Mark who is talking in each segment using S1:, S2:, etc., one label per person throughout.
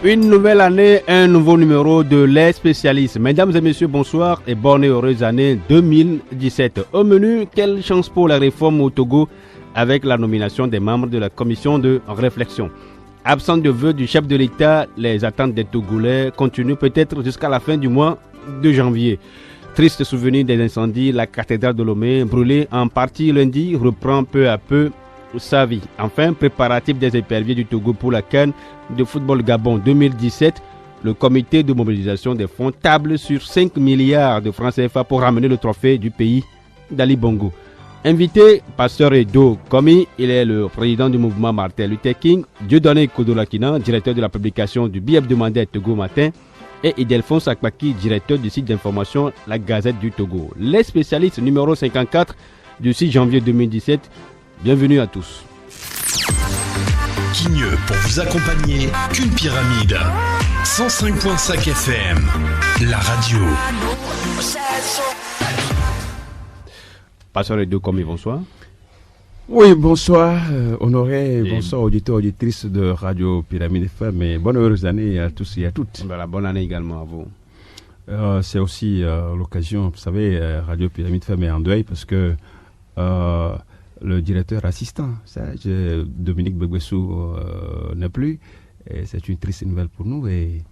S1: Une nouvelle année, un nouveau numéro de Les Spécialistes. Mesdames et messieurs, bonsoir et bonne et heureuse année 2017. Au menu, quelle chance pour la réforme au Togo avec la nomination des membres de la commission de réflexion. Absent de vœux du chef de l'État, les attentes des Togolais continuent peut-être jusqu'à la fin du mois de janvier. Triste souvenir des incendies, la cathédrale de Lomé, brûlée en partie lundi, reprend peu à peu sa vie. Enfin, préparatif des éperviers du Togo pour la CAN de football Gabon 2017. Le comité de mobilisation des fonds table sur 5 milliards de francs CFA pour ramener le trophée du pays d'Ali Bongo. Invité, Pasteur Edo Komi, il est le président du mouvement Martin Luther King. Dieudonné Kodolakina, directeur de la publication du bi-hebdomadaire Togo Matin. Et Idelphonse Akbaki, directeur du site d'information La Gazette du Togo. Les spécialistes numéro 54 du 6 janvier 2017. Bienvenue à tous.
S2: Qui mieux pour vous accompagner qu'une pyramide. 105.5 FM, la radio.
S1: Pasteur Edo Komi, bonsoir.
S3: Oui, bonsoir Honoré, bonsoir auditeurs, auditrices de Radio Pyramide FM et bonne heureuse année à tous et à toutes.
S1: Voilà, bonne année également à vous.
S3: C'est aussi l'occasion, vous savez, Radio Pyramide FM est en deuil parce que le directeur assistant, Dominique Begbessou, n'est plus. Et c'est une triste nouvelle pour nous et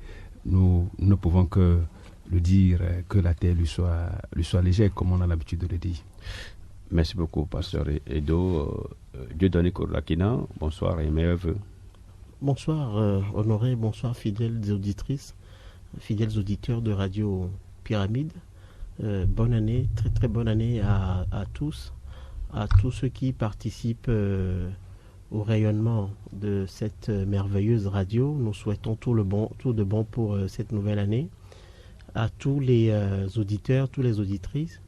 S3: nous ne pouvons que le dire, que la terre lui soit légère, comme on a l'habitude de le dire.
S1: Merci beaucoup, Pasteur Edo. Dieudonné Kodolakina, bonsoir et meilleurs vœux.
S4: Bonsoir, Honoré, bonsoir, fidèles auditrices, fidèles auditeurs de Radio Pyramide. Bonne année, très très bonne année à tous. À tous ceux qui participent au rayonnement de cette merveilleuse radio. Nous souhaitons tout de bon pour cette nouvelle année. À tous les auditeurs, toutes les auditrices,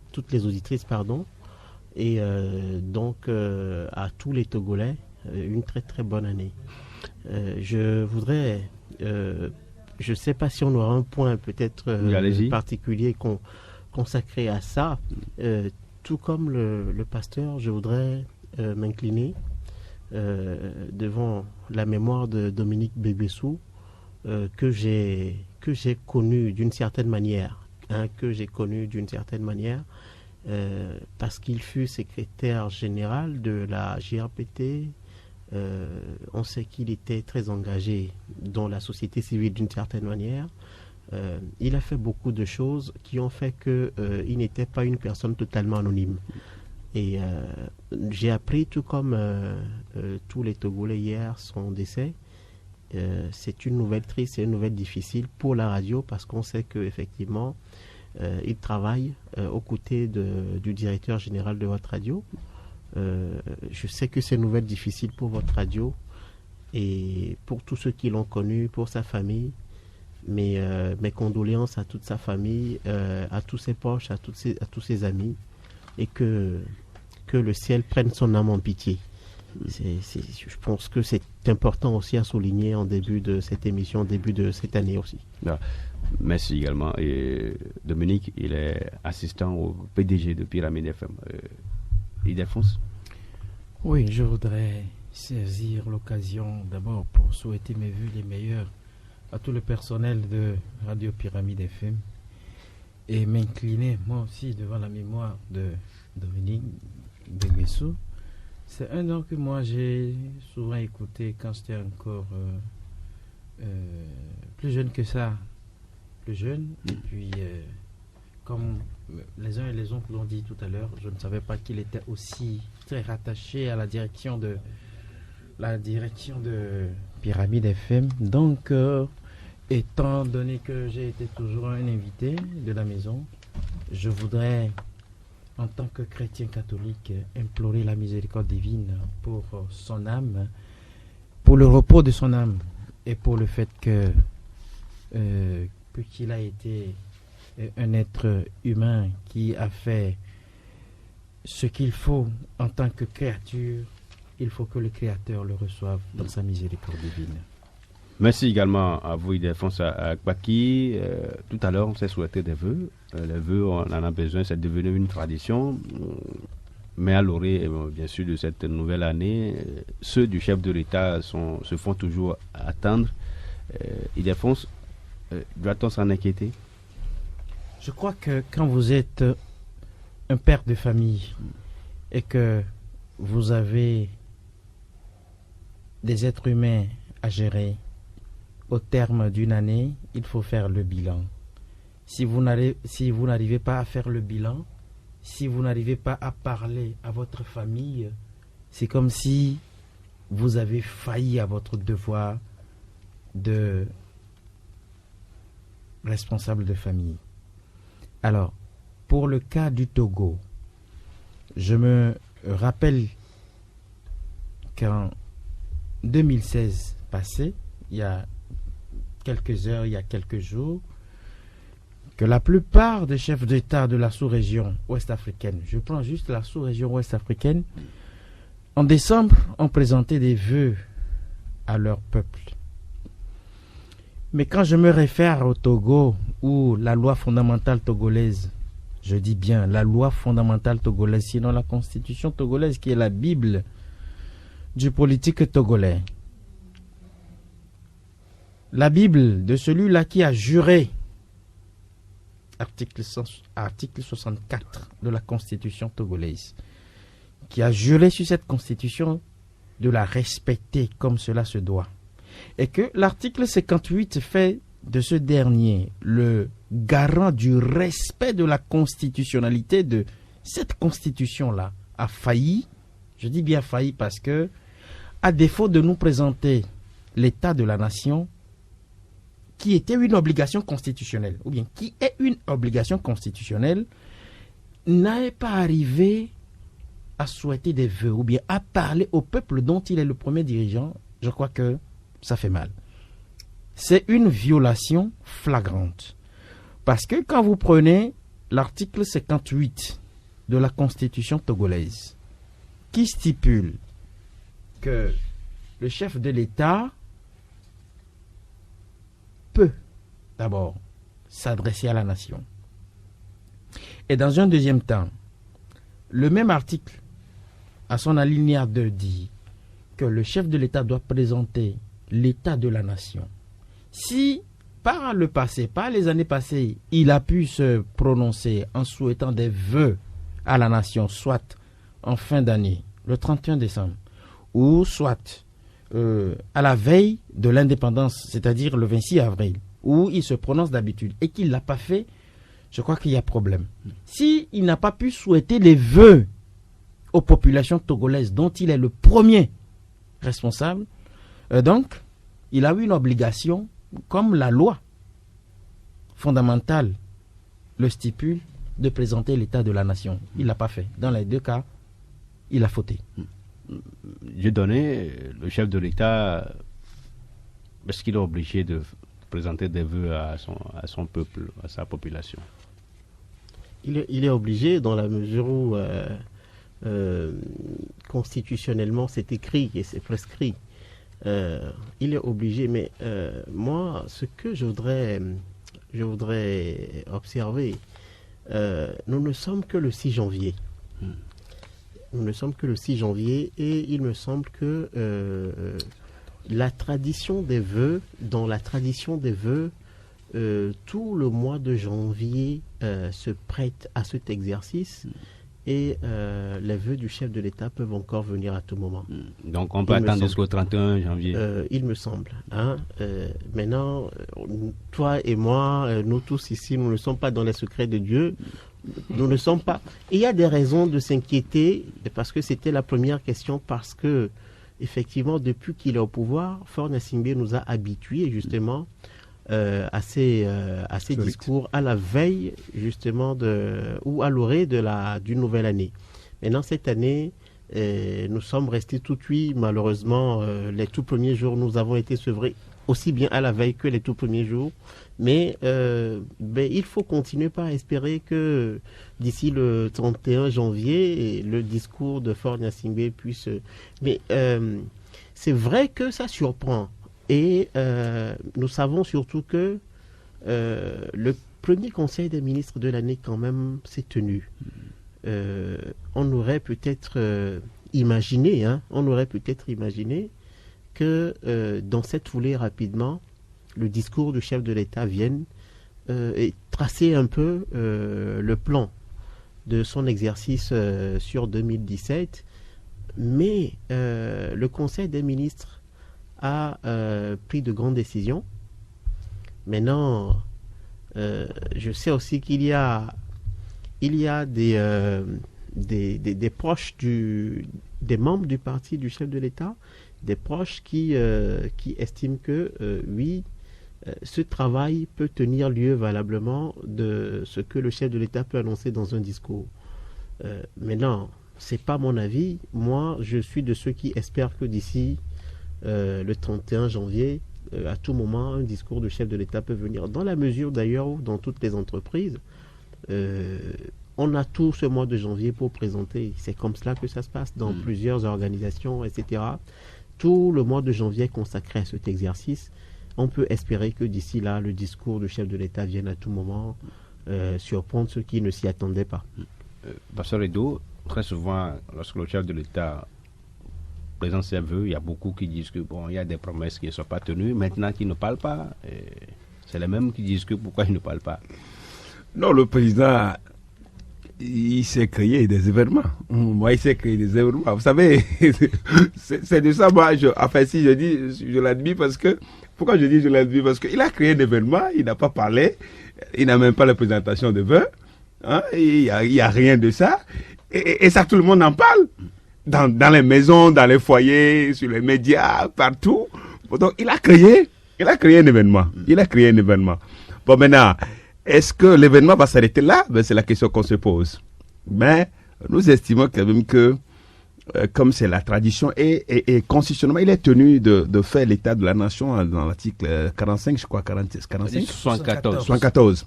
S4: et donc à tous les Togolais, une très très bonne année. Je voudrais, je ne sais pas si on aura un point peut-être particulier consacré à ça. Tout comme le pasteur, je voudrais m'incliner devant la mémoire de Dominique Begbessou, que j'ai connu d'une certaine manière, parce qu'il fut secrétaire général de la JRPT. On sait qu'il était très engagé dans la société civile d'une certaine manière. Il a fait beaucoup de choses qui ont fait qu'il n'était pas une personne totalement anonyme. Et j'ai appris, tout comme tous les Togolais hier, son décès. C'est une nouvelle triste, c'est une nouvelle difficile pour la radio parce qu'on sait qu'effectivement, il travaille aux côtés du directeur général de votre radio. Je sais que c'est une nouvelle difficile pour votre radio et pour tous ceux qui l'ont connu, pour sa famille. Mes condoléances à toute sa famille, à tous ses proches, à tous ses amis, et que le ciel prenne son âme en pitié. Je pense que c'est important aussi à souligner en début de cette émission, en début de cette année aussi.
S1: Merci également. Et Dominique, il est assistant au PDG de Pyramide FM. Ildefonse ?
S5: Oui, je voudrais saisir l'occasion d'abord pour souhaiter mes vœux les meilleurs à tout le personnel de Radio Pyramide FM et m'incliner moi aussi devant la mémoire de Dominique Begbessou. C'est un nom que moi j'ai souvent écouté quand j'étais encore plus jeune que ça, plus jeune. Et puis, comme les uns et les autres l'ont dit tout à l'heure, je ne savais pas qu'il était aussi très rattaché à la direction de Pyramide FM. Donc, étant donné que j'ai été toujours un invité de la maison, je voudrais, en tant que chrétien catholique, implorer la miséricorde divine pour son âme, pour le repos de son âme et pour le fait qu'il a été un être humain qui a fait ce qu'il faut en tant que créature. Il faut que le Créateur le reçoive dans sa miséricorde divine.
S1: Merci également à vous, Ildefonse Akbaki. Tout à l'heure, on s'est souhaité des vœux. Les vœux, on en a besoin, c'est devenu une tradition. Mais à l'orée, bien sûr, de cette nouvelle année, ceux du chef de l'État se font toujours attendre. Ildefonse, doit-on s'en inquiéter?
S5: Je crois que quand vous êtes un père de famille et que vous avez des êtres humains à gérer, au terme d'une année, il faut faire le bilan. Si vous n'arrivez pas à faire le bilan, si vous n'arrivez pas à parler à votre famille, c'est comme si vous avez failli à votre devoir de responsable de famille. Alors, pour le cas du Togo, je me rappelle qu'en 2016 passé, il y a quelques heures, il y a quelques jours, que la plupart des chefs d'État de la sous-région ouest-africaine, je prends juste la sous-région ouest-africaine, en décembre, ont présenté des vœux à leur peuple. Mais quand je me réfère au Togo, où la loi fondamentale togolaise, je dis bien la loi fondamentale togolaise, sinon la constitution togolaise qui est la Bible du politique togolais, la Bible de celui-là qui a juré, article 64 de la constitution togolaise, qui a juré sur cette constitution de la respecter comme cela se doit. Et que l'article 58 fait de ce dernier le garant du respect de la constitutionnalité de cette constitution-là, a failli, je dis bien failli parce que, à défaut de nous présenter l'état de la nation, qui était une obligation constitutionnelle, ou bien qui est une obligation constitutionnelle, n'est pas arrivé à souhaiter des vœux, ou bien à parler au peuple dont il est le premier dirigeant, je crois que ça fait mal. C'est une violation flagrante. Parce que quand vous prenez l'article 58 de la Constitution togolaise, qui stipule que le chef de l'État peut d'abord s'adresser à la nation. Et dans un deuxième temps, le même article, à son alinéa 2, dit que le chef de l'État doit présenter l'état de la nation. Si, par le passé, par les années passées, il a pu se prononcer en souhaitant des vœux à la nation, soit en fin d'année, le 31 décembre, ou soit à la veille de l'indépendance, c'est-à-dire le 26 avril, où il se prononce d'habitude, et qu'il ne l'a pas fait, je crois qu'il y a problème. S'il n'a pas pu souhaiter les vœux aux populations togolaises, dont il est le premier responsable, donc, il a eu une obligation, comme la loi fondamentale le stipule, de présenter l'état de la nation. Il ne l'a pas fait. Dans les deux cas, il a fauté.
S1: J'ai donné le chef de l'État, est-ce qu'il est obligé de présenter des vœux à son peuple, à sa population?
S4: Il est obligé dans la mesure où constitutionnellement c'est écrit et c'est prescrit. Il est obligé, mais moi, ce que je voudrais observer, nous ne sommes que le 6 janvier. Nous ne sommes que le 6 janvier et il me semble que la tradition des vœux, dans la tradition des vœux, tout le mois de janvier se prête à cet exercice et les vœux du chef de l'État peuvent encore venir à tout moment.
S1: Donc on peut attendre jusqu'au 31 janvier.
S4: Il me semble. Maintenant, toi et moi, nous tous ici, nous ne sommes pas dans les secrets de Dieu. Nous ne sommes pas. Il y a des raisons de s'inquiéter parce que c'était la première question, parce que effectivement, depuis qu'il est au pouvoir, Faure Gnassingbé nous a habitués justement à ces discours à la veille justement ou à l'orée d'une nouvelle année. Maintenant, cette année, nous sommes restés tout cuits. Malheureusement, les tout premiers jours, nous avons été sevrés aussi bien à la veille que les tout premiers jours. Mais il faut continuer par espérer que d'ici le 31 janvier, le discours de Faure Gnassingbé puisse... Mais c'est vrai que ça surprend. Et nous savons surtout que le premier conseil des ministres de l'année quand même s'est tenu. On aurait peut-être imaginé que dans cette foulée rapidement, le discours du chef de l'État vienne et tracer un peu le plan de son exercice sur 2017. Mais le Conseil des ministres a pris de grandes décisions. Maintenant, je sais aussi qu'il y a des proches des membres du parti du chef de l'État, des proches qui estiment que oui, ce travail peut tenir lieu valablement de ce que le chef de l'État peut annoncer dans un discours. Maintenant, c'est pas mon avis. Moi, je suis de ceux qui espèrent que d'ici le 31 janvier, à tout moment, un discours du chef de l'État peut venir. Dans la mesure d'ailleurs où, dans toutes les entreprises, on a tout ce mois de janvier pour présenter. C'est comme cela que ça se passe dans plusieurs organisations, etc. Tout le mois de janvier est consacré à cet exercice. On peut espérer que d'ici là, le discours du chef de l'État vienne à tout moment surprendre ceux qui ne s'y attendaient pas.
S1: Pasteur Edo, très souvent, lorsque le chef de l'État présente ses vœux, il y a beaucoup qui disent que bon, il y a des promesses qui ne sont pas tenues, maintenant qu'ils ne parlent pas. C'est les mêmes qui disent que pourquoi ils ne parlent pas.
S3: Non, le président, il s'est créé des événements. Moi, il s'est créé des événements. Vous savez, c'est de ça, moi, si je dis, je l'admire parce que, pourquoi je dis je l'admire? Parce qu'il a créé un événement, il n'a pas parlé, il n'a même pas la présentation de vœux, hein, il n'y a rien de ça, et ça, tout le monde en parle. Dans les maisons, dans les foyers, sur les médias, partout. Donc, il a créé un événement. Bon, maintenant, est-ce que l'événement va s'arrêter là? Ben, c'est la question qu'on se pose. Mais nous estimons quand même que, comme c'est la tradition et constitutionnellement, il est tenu de faire l'état de la nation dans l'article 45, je crois, 45? 74.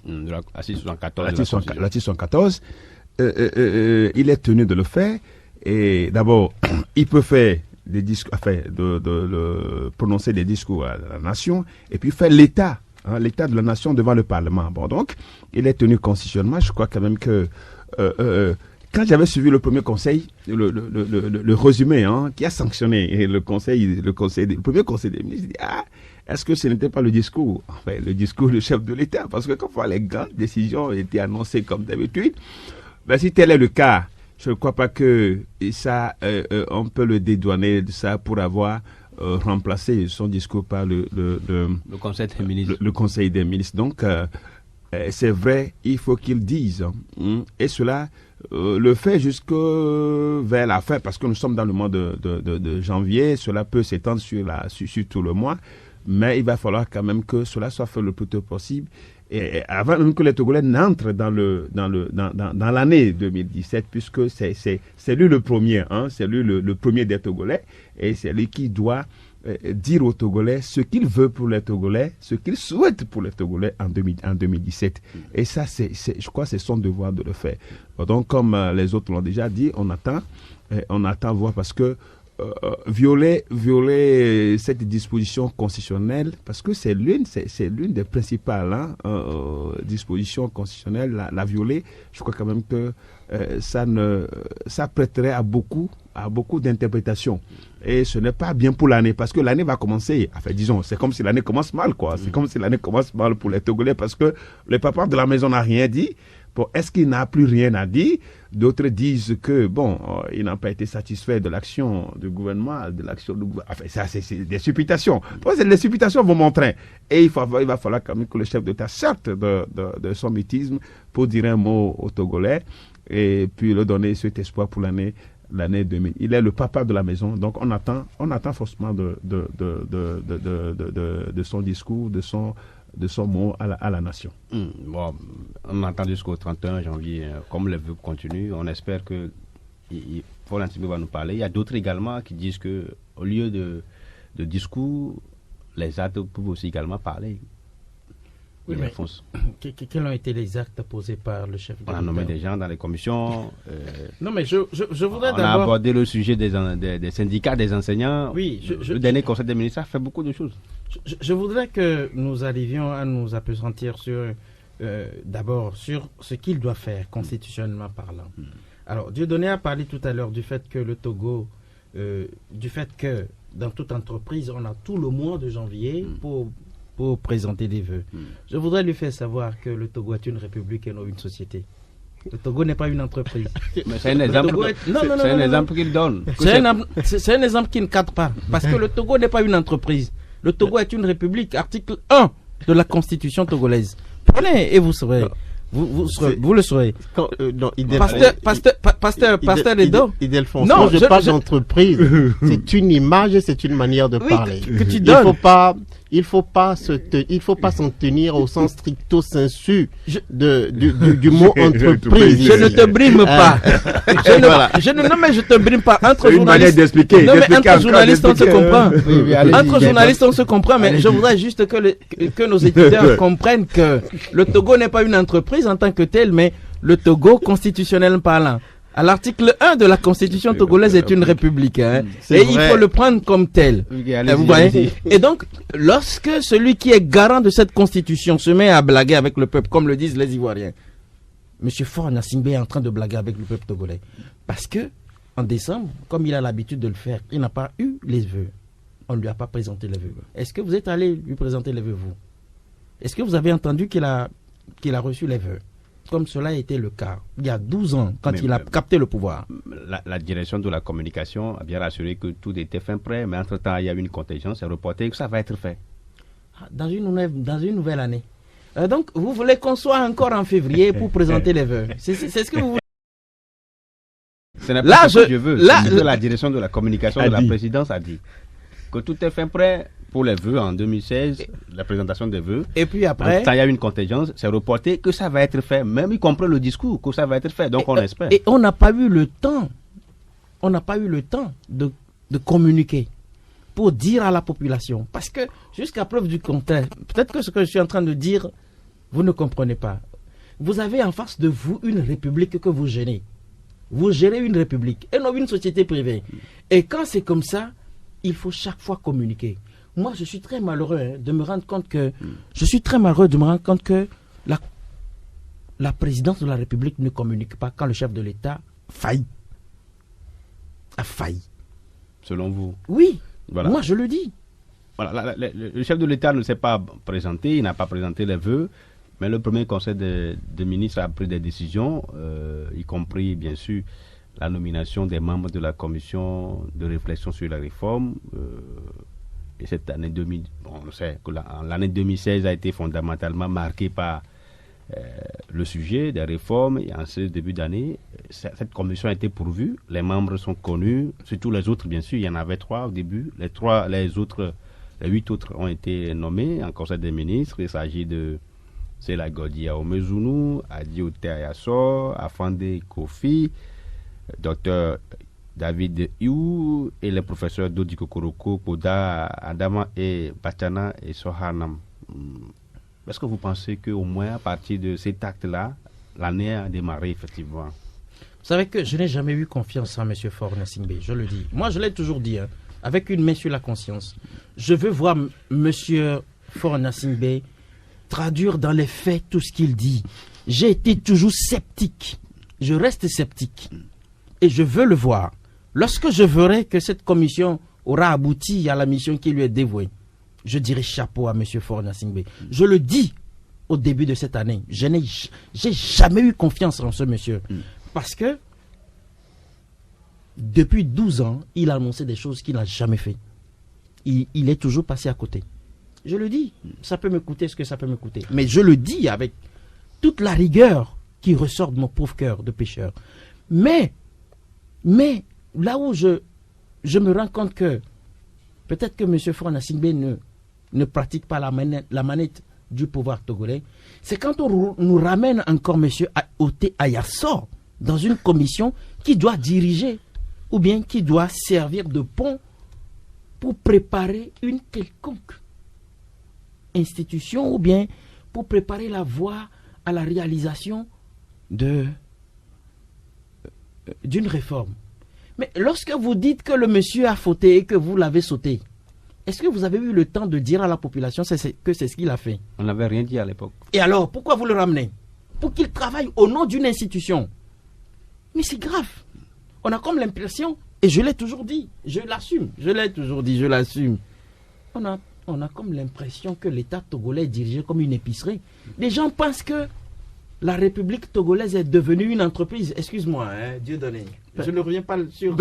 S1: L'article
S3: 74. Il est tenu de le faire. Et d'abord, il peut faire des discours, de prononcer des discours à la nation, et puis faire l'état de la nation devant le Parlement. Bon, donc, il est tenu constitutionnellement. Je crois quand même que quand j'avais suivi le premier conseil, le résumé qui a sanctionné et le premier conseil des ministres, dit est-ce que ce n'était pas le discours du chef de l'État? Parce que quand les grandes décisions étaient annoncées comme d'habitude, ben, si tel est le cas, je ne crois pas que ça, on peut le dédouaner de ça pour avoir remplacé son discours par le
S1: Conseil des ministres.
S3: Le Conseil des ministres. Donc, c'est vrai, il faut qu'ils disent. Et cela le fait jusque vers la fin, parce que nous sommes dans le mois de janvier, cela peut s'étendre sur tout le mois, mais il va falloir quand même que cela soit fait le plus tôt possible. Et avant même que les Togolais n'entrent dans l'année 2017, puisque c'est lui le premier, c'est lui le premier des Togolais, et c'est lui qui doit dire aux Togolais ce qu'il veut pour les Togolais, ce qu'il souhaite pour les Togolais en 2017. Et ça, je crois que c'est son devoir de le faire. Donc, comme les autres l'ont déjà dit, on attend voir, parce que violer cette disposition constitutionnelle, parce que c'est l'une des principales dispositions constitutionnelles, la violer. Je crois quand même que ça prêterait à beaucoup d'interprétations, et ce n'est pas bien pour l'année, parce que l'année va commencer, disons, c'est comme si l'année commence mal, c'est comme si l'année commence mal pour les Togolais, parce que le papa de la maison n'a rien dit. Bon, est-ce qu'il n'a plus rien à dire? D'autres disent que, il n'a pas été satisfait de l'action du gouvernement, ça, c'est des supputations. Les supputations vont montrer. Et il va falloir quand même que le chef d'État sorte de son mutisme pour dire un mot aux Togolais et puis leur donner cet espoir pour l'année 2000. Il est le papa de la maison, donc on attend forcément de son discours, de son mot à la nation.
S1: Bon, on attend jusqu'au 31 janvier, comme les vœux continuent. On espère que Paul Antimi va nous parler. Il y a d'autres également qui disent que au lieu de discours, les actes peuvent aussi également parler.
S5: Oui, mais quels ont été les actes posés par le chef de l'État?
S1: On a nommé des gens dans les commissions.
S5: Non, mais je voudrais d'abord...
S1: On a abordé le sujet des syndicats, des enseignants.
S5: Oui,
S1: le dernier conseil des ministres a fait beaucoup de choses.
S5: Je voudrais que nous arrivions à nous appesantir d'abord sur ce qu'il doit faire, constitutionnellement parlant. Alors, Dieudonné a parlé tout à l'heure du fait que le Togo, du fait que dans toute entreprise, on a tout le mois de janvier pour pour présenter des vœux. Je voudrais lui faire savoir que le Togo est une république et non une société. Le Togo n'est pas une entreprise.
S1: Mais c'est un exemple, c'est un exemple qu'il donne.
S5: C'est un exemple qui ne cadre pas. Parce que le Togo n'est pas une entreprise. Le Togo est une république. Article 1 de la Constitution togolaise. Prenez et vous saurez. Vous le saurez. Pasteur Edo.
S4: Non, je parle d'entreprise. C'est une image, c'est une manière de parler.
S5: Que tu donnes.
S4: Il faut pas s'en tenir au sens stricto sensu du mot entreprise.
S5: Je ne te brime pas. Je te brime pas. Entre journalistes, on se comprend. Entre journalistes, on se comprend, mais je voudrais juste que nos étudiants comprennent que le Togo n'est pas une entreprise en tant que tel, mais le Togo, constitutionnellement parlant, à l'article 1 de la Constitution togolaise, est une république. Et il faut le prendre comme tel. Vous voyez? Et donc, lorsque celui qui est garant de cette Constitution se met à blaguer avec le peuple, comme le disent les Ivoiriens, M. Faure Gnassingbé est en train de blaguer avec le peuple togolais. Parce que, en décembre, comme il a l'habitude de le faire, il n'a pas eu les vœux. On ne lui a pas présenté les vœux. Est-ce que vous êtes allé lui présenter les vœux, vous? Est-ce que vous avez entendu qu'il a reçu les vœux? Comme cela a été le cas il y a 12 ans, quand il a capté le pouvoir.
S1: La direction de la communication a bien rassuré que tout était fin prêt, mais entre-temps, il y a eu une contingence, c'est reporté que ça va être fait.
S5: Dans une nouvelle année. Donc, vous voulez qu'on soit encore en février pour présenter les vœux. C'est ce que vous voulez.
S1: Ce n'est pas ce que je veux. La direction de la communication de la présidence a dit que tout est fin prêt pour les vœux en 2016, la présentation des vœux.
S5: Et puis après,
S1: il y a une contingence, c'est reporté que ça va être fait, même y compris le discours, que ça va être fait. Donc on espère.
S5: Et on n'a pas eu le temps. On n'a pas eu le temps de communiquer pour dire à la population. Parce que jusqu'à preuve du contraire, peut-être que ce que je suis en train de dire, vous ne comprenez pas. Vous avez en face de vous une république que vous gérez. Vous gérez une république et non une société privée. Et quand c'est comme ça, il faut chaque fois communiquer. Moi, je suis très malheureux de me rendre compte que la présidence de la République ne communique pas quand le chef de l'État a failli.
S1: Selon vous?
S5: Oui,
S1: voilà.
S5: Moi je le dis.
S1: Voilà, le chef de l'État ne s'est pas présenté, il n'a pas présenté les vœux, mais le premier conseil des ministres a pris des décisions, y compris bien sûr la nomination des membres de la commission de réflexion sur la réforme. Et cette année 2000, on sait que l'année 2016 a été fondamentalement marquée par le sujet des réformes. Et en ce début d'année, cette commission a été pourvue. Les membres sont connus, surtout les autres, bien sûr. Il y en avait 3 au début. Les 8 autres ont été nommés en Conseil des ministres. Il s'agit de Sela Godi Aomezounou, Adi Ote Ayasso, Afande Kofi, Dr David Iou et les professeurs Dodi Kokoroko, Koda, Adama et Bachana et Sohanam. Est-ce que vous pensez qu'au moins à partir de cet acte-là, l'année a démarré effectivement?
S5: Vous savez que je n'ai jamais eu confiance en M. Faure Gnassingbé, je le dis. Moi, je l'ai toujours dit, avec une main sur la conscience. Je veux voir M. Faure Gnassingbé traduire dans les faits tout ce qu'il dit. J'ai été toujours sceptique. Je reste sceptique. Et je veux le voir. Lorsque je verrai que cette commission aura abouti à la mission qui lui est dévouée, je dirai chapeau à M. Faure Gnassingbé. Je le dis au début de cette année. J'ai jamais eu confiance en ce monsieur. Parce que depuis 12 ans, il a annoncé des choses qu'il n'a jamais fait. Il est toujours passé à côté. Je le dis. Ça peut me coûter ce que ça peut me coûter. Mais je le dis avec toute la rigueur qui ressort de mon pauvre cœur de pécheur. Mais là où je me rends compte que peut-être que M. Faure Gnassingbé ne pratique pas la manette du pouvoir togolais, c'est quand on nous ramène encore M. Ote Ayasso dans une commission qui doit diriger ou bien qui doit servir de pont pour préparer une quelconque institution ou bien pour préparer la voie à la réalisation d'une réforme. Mais lorsque vous dites que le monsieur a fauté et que vous l'avez sauté, est-ce que vous avez eu le temps de dire à la population que c'est ce qu'il a fait?
S1: On n'avait rien dit à l'époque.
S5: Et alors, pourquoi vous le ramenez? Pour qu'il travaille au nom d'une institution. Mais c'est grave. On a comme l'impression, et je l'ai toujours dit, je l'assume, je l'ai toujours dit, je l'assume. On a on a comme l'impression que l'État togolais est dirigé comme une épicerie. Les gens pensent que la République togolaise est devenue une entreprise. Excuse-moi, Dieu donné. Je ne reviens pas sur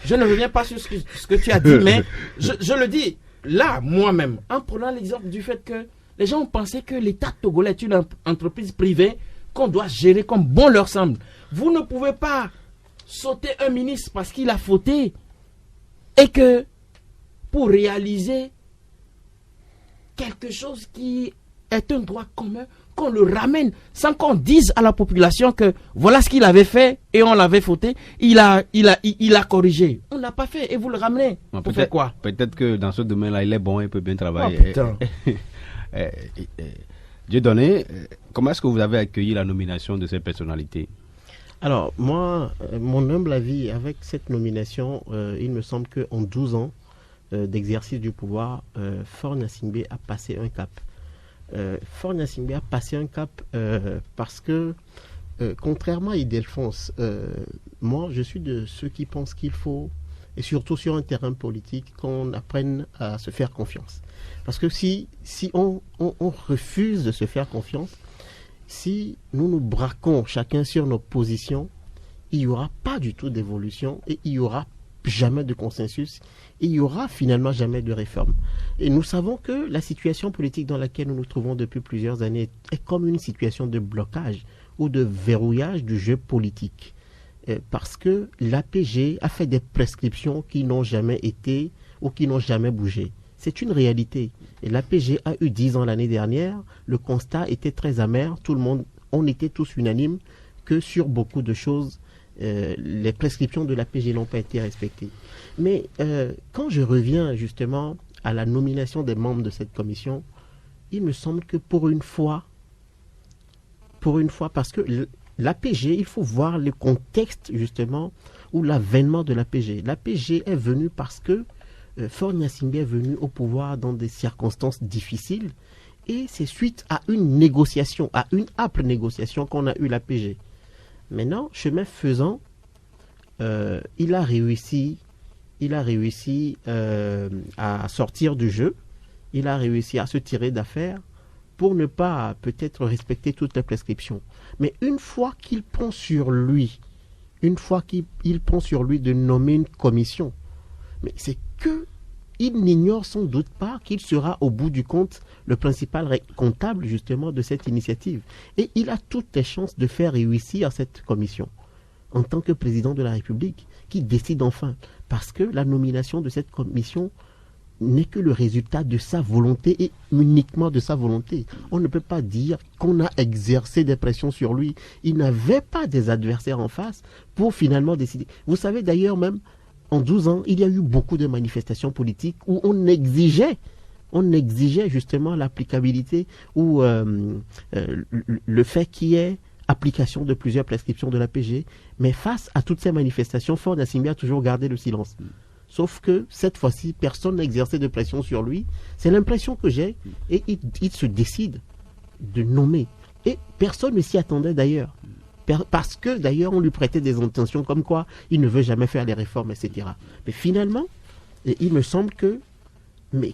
S5: je ne reviens pas sur ce que tu as dit, mais je le dis là, moi-même, en prenant l'exemple du fait que les gens ont pensé que l'État togolais est une entreprise privée qu'on doit gérer comme bon leur semble. Vous ne pouvez pas sauter un ministre parce qu'il a fauté et que pour réaliser quelque chose qui est un droit commun, qu'on le ramène sans qu'on dise à la population que voilà ce qu'il avait fait et on l'avait fauté, il a corrigé. On ne l'a pas fait et vous le ramenez. Pour faire quoi?
S1: Peut-être que dans ce domaine-là, il est bon, il peut bien travailler. Dieudonné, comment est-ce que vous avez accueilli la nomination de ces personnalités?
S4: Alors, moi, mon humble avis, avec cette nomination, il me semble qu'en 12 ans d'exercice du pouvoir, Faure Gnassingbé a passé un cap. Faure Gnassingbé a passé un cap parce que, contrairement à Ildefonse, moi, je suis de ceux qui pensent qu'il faut, et surtout sur un terrain politique, qu'on apprenne à se faire confiance. Parce que si on refuse de se faire confiance, si nous nous braquons chacun sur nos positions, il n'y aura pas du tout d'évolution et il n'y aura jamais de consensus et il n'y aura finalement jamais de réforme. Et nous savons que la situation politique dans laquelle nous nous trouvons depuis plusieurs années est comme une situation de blocage ou de verrouillage du jeu politique. Parce que l'APG a fait des prescriptions qui n'ont jamais été ou qui n'ont jamais bougé. C'est une réalité. Et l'APG a eu 10 ans l'année dernière. Le constat était très amer. Tout le monde, on était tous unanimes que sur beaucoup de choses, les prescriptions de l'APG n'ont pas été respectées. Mais quand je reviens justement à la nomination des membres de cette commission, il me semble que pour une fois, parce que l'APG, il faut voir le contexte justement ou l'avènement de l'APG. L'APG est venu parce que Faure Gnassingbé est venu au pouvoir dans des circonstances difficiles et c'est suite à une négociation, à une âpre négociation qu'on a eu l'APG. Maintenant, chemin faisant, il a réussi à sortir du jeu, il a réussi à se tirer d'affaire pour ne pas peut-être respecter toutes les prescriptions. Mais une fois qu'il prend sur lui de nommer une commission, mais c'est que il n'ignore sans doute pas qu'il sera au bout du compte le principal comptable justement de cette initiative. Et il a toutes les chances de faire réussir cette commission en tant que président de la République qui décide enfin. Parce que la nomination de cette commission n'est que le résultat de sa volonté et uniquement de sa volonté. On ne peut pas dire qu'on a exercé des pressions sur lui. Il n'avait pas des adversaires en face pour finalement décider. Vous savez d'ailleurs même, en 12 ans, il y a eu beaucoup de manifestations politiques où on exigeait justement l'applicabilité ou le fait qu'il y ait application de plusieurs prescriptions de l'APG. Mais face à toutes ces manifestations, Faure Gnassingbé a toujours gardé le silence. Sauf que cette fois-ci, personne n'a exercé de pression sur lui. C'est l'impression que j'ai. Et il se décide de nommer. Et personne ne s'y attendait d'ailleurs. Parce que d'ailleurs on lui prêtait des intentions comme quoi il ne veut jamais faire les réformes, etc. Mais finalement, il me semble que, mais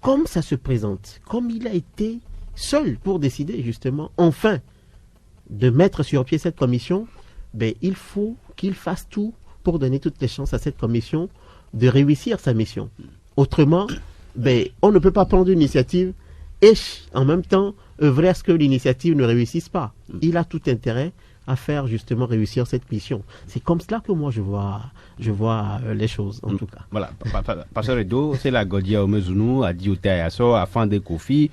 S4: comme ça se présente, comme il a été seul pour décider justement, enfin, de mettre sur pied cette commission, ben, il faut qu'il fasse tout pour donner toutes les chances à cette commission de réussir sa mission. Autrement, ben, on ne peut pas prendre une initiative et en même temps œuvrer à ce que l'initiative ne réussisse pas. Il a tout intérêt à faire justement réussir cette mission. C'est comme cela que moi je vois les choses en tout cas.
S1: Voilà, Pasteur Edo, c'est la Godia Omezunu, Adioute Ayaso, Afande Kofi,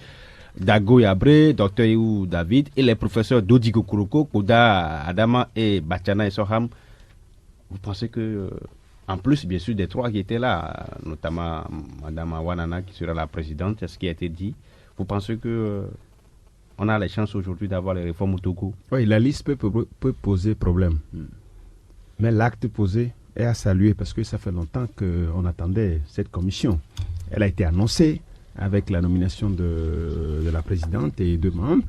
S1: Dago Yabre, Dr Iou David et les professeurs Dodigo Kuroko, Koda Adama et Bachana et Soham. Vous pensez que, en plus bien sûr des trois qui étaient là, notamment Madame Wanana qui sera la présidente, c'est ce qui a été dit, vous pensez que on a les chances aujourd'hui d'avoir les réformes au Togo?
S3: Oui, la liste peut poser problème. Mais l'acte posé est à saluer parce que ça fait longtemps qu'on attendait cette commission. Elle a été annoncée avec la nomination de la présidente et deux membres.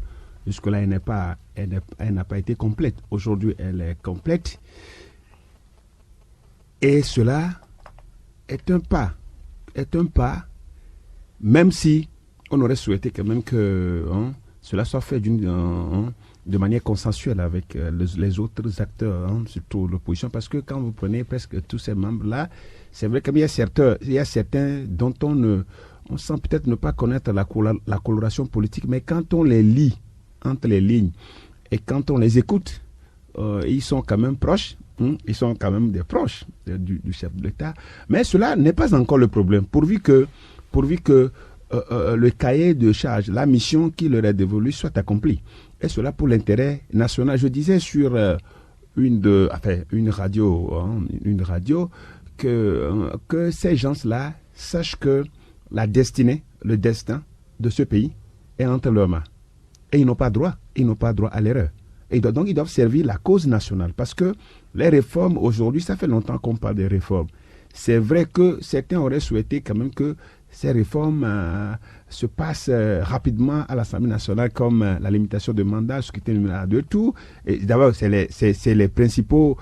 S3: Jusque-là, elle n'a pas été complète. Aujourd'hui, elle est complète. Et cela est un pas, même si on aurait souhaité quand même que cela soit fait de manière consensuelle avec les autres acteurs, surtout l'opposition, parce que quand vous prenez presque tous ces membres-là, c'est vrai qu'il y a certains dont on sent peut-être ne pas connaître la coloration politique, mais quand on les lit entre les lignes et quand on les écoute, ils sont quand même proches, ils sont quand même des proches du chef de l'État. Mais cela n'est pas encore le problème, pourvu que le cahier de charge, la mission qui leur est dévolue soit accomplie. Et cela pour l'intérêt national. Je disais sur une radio que ces gens-là sachent que le destin de ce pays est entre leurs mains. Et ils n'ont pas droit à l'erreur. Et donc ils doivent servir la cause nationale. Parce que les réformes, aujourd'hui, ça fait longtemps qu'on parle des réformes. C'est vrai que certains auraient souhaité quand même que ces réformes se passent rapidement à l'Assemblée nationale, comme la limitation de mandat, ce qui était numéro 2, tout. Et d'abord, c'est les principaux.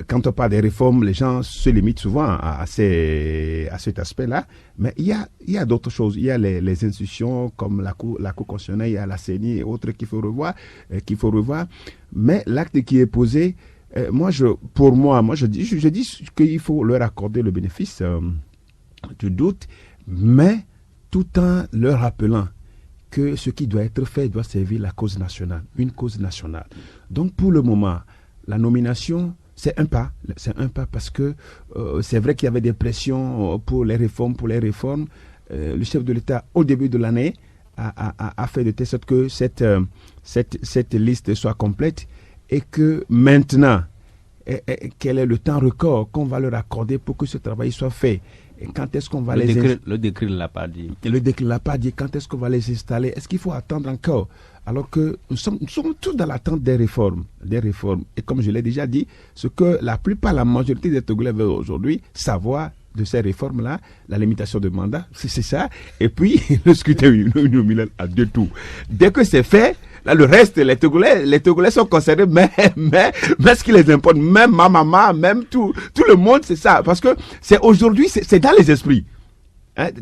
S3: Quand on parle des réformes, les gens se limitent souvent à cet aspect-là. Mais il y a d'autres choses. Il y a les institutions comme la Cour constitutionnelle, il y a la CENI et autres qu'il faut revoir. Mais l'acte qui est posé, je dis qu'il faut leur accorder le bénéfice du doute, mais tout en leur rappelant que ce qui doit être fait doit servir la cause nationale, une cause nationale. Donc pour le moment, la nomination, c'est un pas parce que c'est vrai qu'il y avait des pressions pour les réformes. Le chef de l'État, au début de l'année, a fait de telle sorte que cette liste soit complète et que maintenant, quel est le temps record qu'on va leur accorder pour que ce travail soit fait. Et quand est-ce qu'on va
S1: le décret ne l'a pas dit.
S3: Le décret ne l'a pas dit. Quand est-ce qu'on va les installer? Est-ce qu'il faut attendre encore? Alors que nous sommes tous dans l'attente des réformes. Et comme je l'ai déjà dit, ce que la majorité des Togolais veulent aujourd'hui, savoir de ces réformes-là, la limitation de mandat, c'est ça. Et puis, le scrutin uninominal à 2 tours. Dès que c'est fait, là, le reste, les Togolais sont concernés, mais ce qui les importe, même ma maman, même tout le monde, c'est ça. Parce que aujourd'hui, c'est dans les esprits.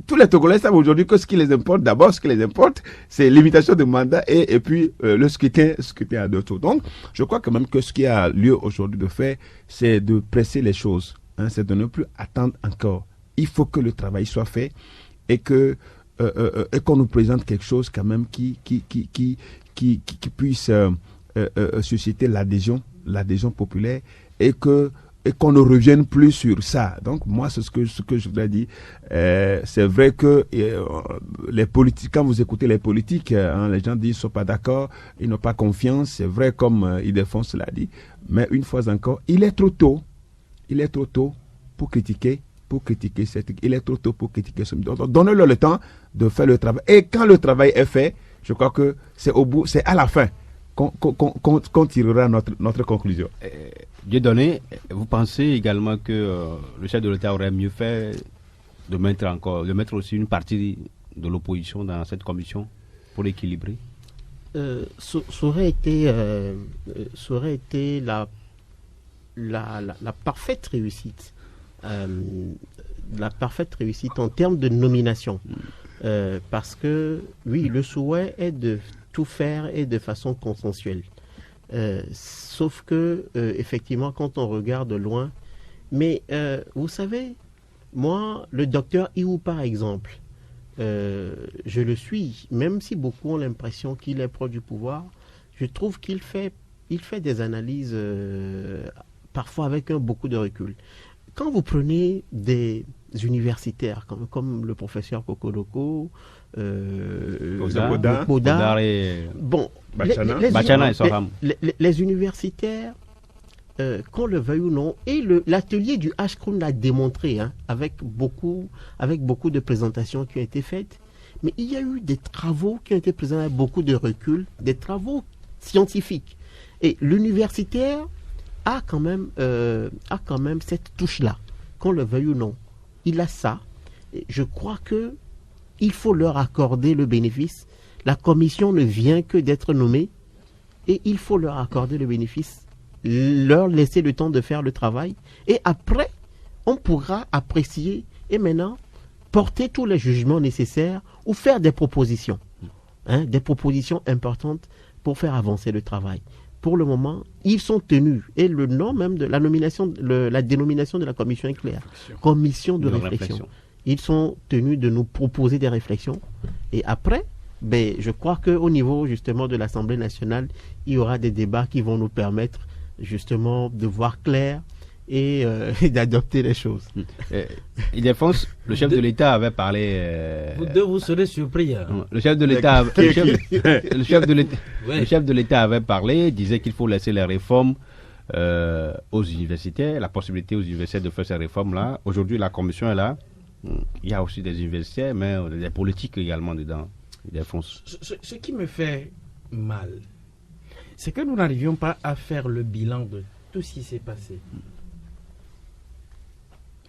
S3: Tous les Togolais savent aujourd'hui que ce qui les importe, c'est limitation de mandat et puis le scrutin à 2 tours. Donc, je crois quand même que ce qui a lieu aujourd'hui de faire, c'est de presser les choses. C'est de ne plus attendre encore. Il faut que le travail soit fait et qu'on nous présente quelque chose quand même qui puisse susciter l'adhésion populaire et qu'on ne revienne plus sur ça. Donc moi, c'est ce que je voudrais dire. C'est vrai que les politiques, quand vous écoutez les politiques, les gens disent qu'ils ne sont pas d'accord, ils n'ont pas confiance. C'est vrai comme Ildefonse l'a dit. Mais une fois encore, il est trop tôt pour critiquer il est trop tôt pour critiquer ce. Donnez-leur le temps de faire le travail. Et quand le travail est fait, je crois que c'est à la fin qu'on tirera notre conclusion.
S1: Dieudonné, vous pensez également que le chef de l'État aurait mieux fait de mettre aussi une partie de l'opposition dans cette commission pour l'équilibrer?
S4: Ça aurait été la parfaite réussite. La parfaite réussite en termes de nomination. Parce que, oui, le souhait est de tout faire et de façon consensuelle. Sauf que, effectivement, quand on regarde loin, mais vous savez, moi, le docteur Iou, par exemple, je le suis, même si beaucoup ont l'impression qu'il est proche du pouvoir, je trouve qu'il fait des analyses parfois avec beaucoup de recul. Quand vous prenez des universitaires comme le professeur Kokoloko, Podar
S1: et
S4: les universitaires, qu'on le veuille ou non, et l'atelier du H-Kroon l'a démontré, avec beaucoup de présentations qui ont été faites, mais il y a eu des travaux qui ont été présentés avec beaucoup de recul, des travaux scientifiques. Et l'universitaire a quand même cette touche-là, qu'on le veuille ou non. Il a ça. Et je crois que il faut leur accorder le bénéfice. La commission ne vient que d'être nommée et il faut leur accorder le bénéfice, leur laisser le temps de faire le travail et après, on pourra apprécier et maintenant porter tous les jugements nécessaires ou faire des propositions, des propositions importantes pour faire avancer le travail. Pour le moment, ils sont tenus, et le nom même de la nomination, la dénomination de la commission est claire, commission de réflexion. Ils sont tenus de nous proposer des réflexions, et après, je crois qu'au niveau justement de l'Assemblée nationale, il y aura des débats qui vont nous permettre justement de voir clair et d'adopter les choses.
S1: Ildefonse, le chef de l'État avait parlé.
S5: Vous deux, vous serez surpris. Hein.
S1: Le chef de l'État, le chef de l'État avait parlé, disait qu'il faut laisser les réformes aux universités, la possibilité aux universités de faire ces réformes-là. Aujourd'hui, la commission est là. Il y a aussi des universités, mais des politiques également dedans. Ildefonse.
S5: Ce qui me fait mal, c'est que nous n'arrivions pas à faire le bilan de tout ce qui s'est passé.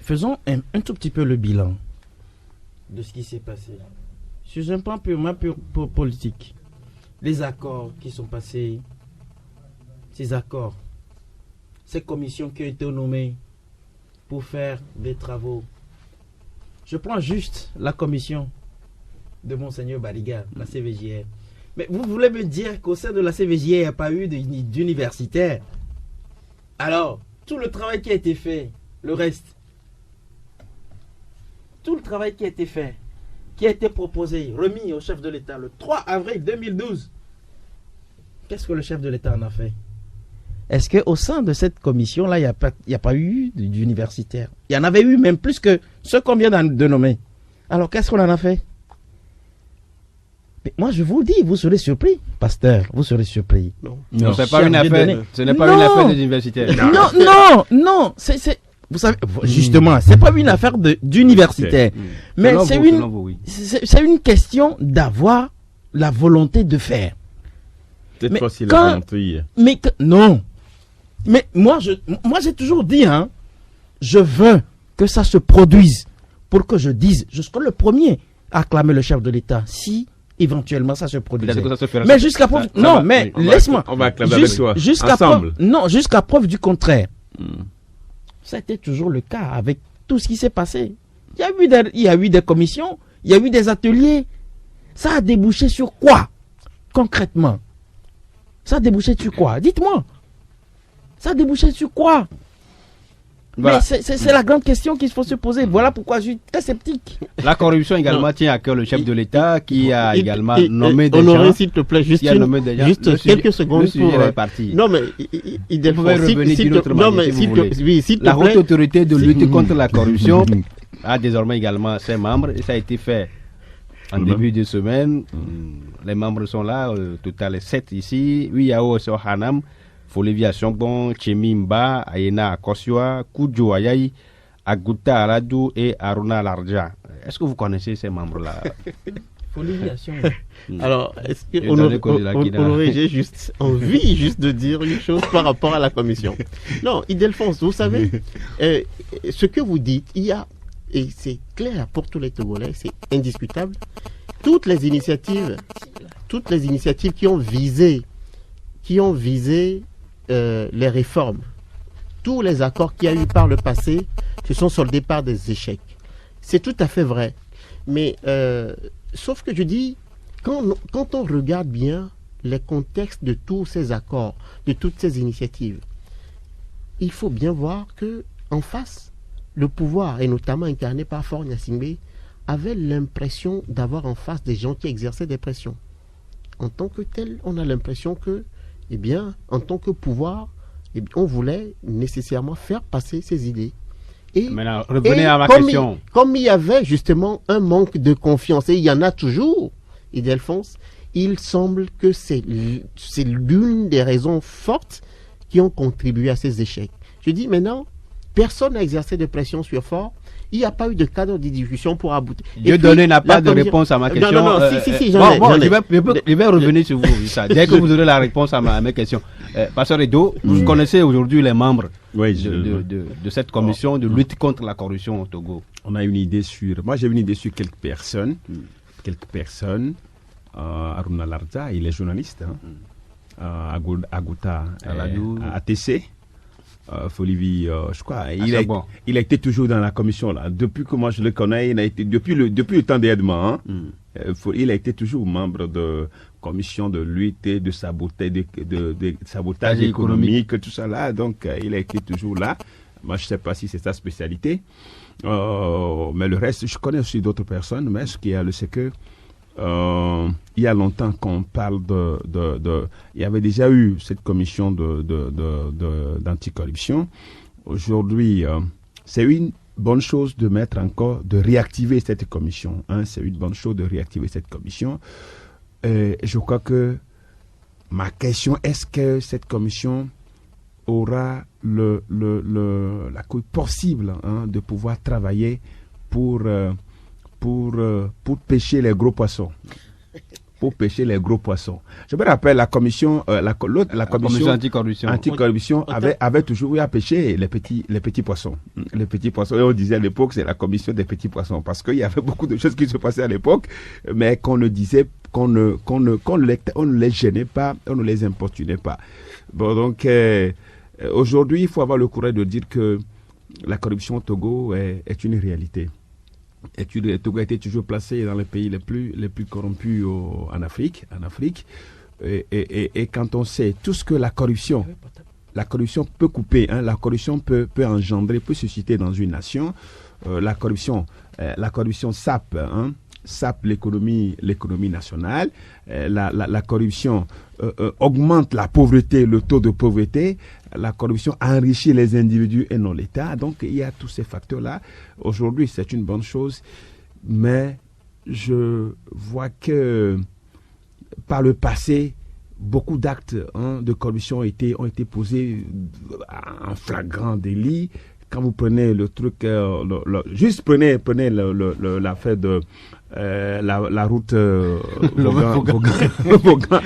S5: Faisons un tout petit peu le bilan de ce qui s'est passé. Sur un plan purement politique, les accords qui sont passés, ces accords, ces commissions qui ont été nommées pour faire des travaux. Je prends juste la commission de Monseigneur Bariga, la CVJR. Mais vous voulez me dire qu'au sein de la CVJR, il n'y a pas eu d'universitaire? Alors, tout le travail qui a été fait, le reste, tout le travail qui a été fait, qui a été proposé, remis au chef de l'État le 3 avril 2012, qu'est-ce que le chef de l'État en a fait? Est-ce qu'au sein de cette commission-là, il n'y a pas eu d'universitaire? Il y en avait eu même plus que ceux qu'on vient de nommer. Alors, qu'est-ce qu'on en a fait? Mais moi, je vous dis, vous serez surpris, pasteur, vous serez surpris.
S1: Non, c'est pas une affaire. Ce n'est pas une affaire des universitaires.
S5: Non, vous savez, justement, c'est pas une affaire d'universitaire, mais c'est une question d'avoir la volonté de faire.
S6: Peut-être pas si la volonté.
S5: Non. Mais moi, j'ai toujours dit, je veux que ça se produise pour que je dise, je serai le premier à acclamer le chef de l'État si éventuellement ça se produisait. Mais jusqu'à preuve, laisse-moi.
S6: On va acclamer avec toi.
S5: Jusqu'à preuve du contraire. Ça a été toujours le cas avec tout ce qui s'est passé. Il y a eu des commissions, il y a eu des ateliers. Ça a débouché sur quoi, concrètement? Ça a débouché sur quoi? Dites-moi. Ça a débouché sur quoi? Voilà. Mais c'est la grande question qu'il faut se poser. Voilà pourquoi je suis très sceptique.
S1: La corruption également tient à cœur le chef de l'État qui a également nommé des
S4: Honoré,
S1: gens.
S4: S'il te plaît, juste quelques secondes.
S1: Le sujet est parti.
S4: Non, mais
S1: vous pouvez revenir d'une autre manière si vous voulez. La haute autorité de lutte contre la corruption a désormais également ses membres et ça a été fait en début de semaine. Les membres sont là, au total 7 ici. 8 Yao Hanam, Folivia Songbon, Chemimba, Ayena Akosua, Kujo Ayayi, Aguta Aladou et Aruna Larja. Est-ce que vous connaissez ces membres-là?
S5: Folivia Songbon.
S4: Alors, est-ce que Honoré, j'ai juste envie de dire une chose par rapport à la commission. Non, Ildefonse, vous savez, ce que vous dites, il y a, et c'est clair pour tous les Togolais, c'est indiscutable, toutes les initiatives qui ont visé les réformes, tous les accords qu'il y a eu par le passé se sont soldés par des échecs. C'est tout à fait vrai. Mais sauf que je dis, quand on regarde bien les contextes de tous ces accords, de toutes ces initiatives, il faut bien voir que en face, le pouvoir, et notamment incarné par Faure Gnassingbé, avait l'impression d'avoir en face des gens qui exerçaient des pressions. En tant que tel, on a l'impression que, en tant que pouvoir, on voulait nécessairement faire passer ses idées.
S1: Maintenant, revenez à ma question.
S4: Comme il y avait justement un manque de confiance, et il y en a toujours, Ildefonse, il semble que c'est l'une des raisons fortes qui ont contribué à ces échecs. Je dis maintenant, personne n'a exercé de pression sur Faure. Il n'y a pas eu de cadre de discussion pour aboutir.
S1: Dieudonné n'a pas de réponse à ma question.
S4: Non,
S1: je vais revenir sur vous. Ça. Dès que vous aurez la réponse à mes questions. Pasteur Edo, vous connaissez aujourd'hui les membres de cette commission de lutte contre la corruption au Togo.
S3: On a une idée sur... Moi, j'ai une idée sur quelques personnes. Aruna Larja, il est journaliste. Aguta, ATC. Folivi, je crois. Il a été toujours dans la commission là. Depuis que moi je le connais, il a été depuis le temps d'Edmond. Il a été toujours membre de commission de lutte et de sabotage, de sabotage économique, tout ça là. Donc il a été toujours là. Moi je sais pas si c'est sa spécialité. Mais le reste, je connais aussi d'autres personnes. Mais ce qu'il y a, c'est que il y a longtemps qu'on parle il y avait déjà eu cette commission d'anticorruption. Aujourd'hui, c'est une bonne chose de réactiver cette commission. C'est une bonne chose de réactiver cette commission. Je crois que ma question, est-ce que cette commission aura la couille possible de pouvoir travailler pour pêcher les gros poissons. Pour pêcher les gros poissons. Je me rappelle la commission, la commission anticorruption avait toujours eu à pêcher les petits poissons. Les petits poissons. Et on disait à l'époque c'est la commission des petits poissons parce qu'il y avait beaucoup de choses qui se passaient à l'époque, mais qu'on ne disait qu'on ne les gênait pas, on ne les importunait pas. Bon donc aujourd'hui il faut avoir le courage de dire que la corruption au Togo est une réalité. Et le Togo a été toujours placé dans les pays les plus corrompus en Afrique. Et quand on sait tout ce que la corruption peut couper, la corruption peut engendrer, peut susciter dans une nation, la corruption sape l'économie nationale, la corruption augmente la pauvreté, le taux de pauvreté, la corruption enrichit les individus et non l'État. Donc il y a tous ces facteurs-là. Aujourd'hui, c'est une bonne chose, mais je vois que par le passé, beaucoup d'actes de corruption ont été posés en flagrant délit. Quand vous prenez le truc, juste prenez l'affaire de la route Vaughan.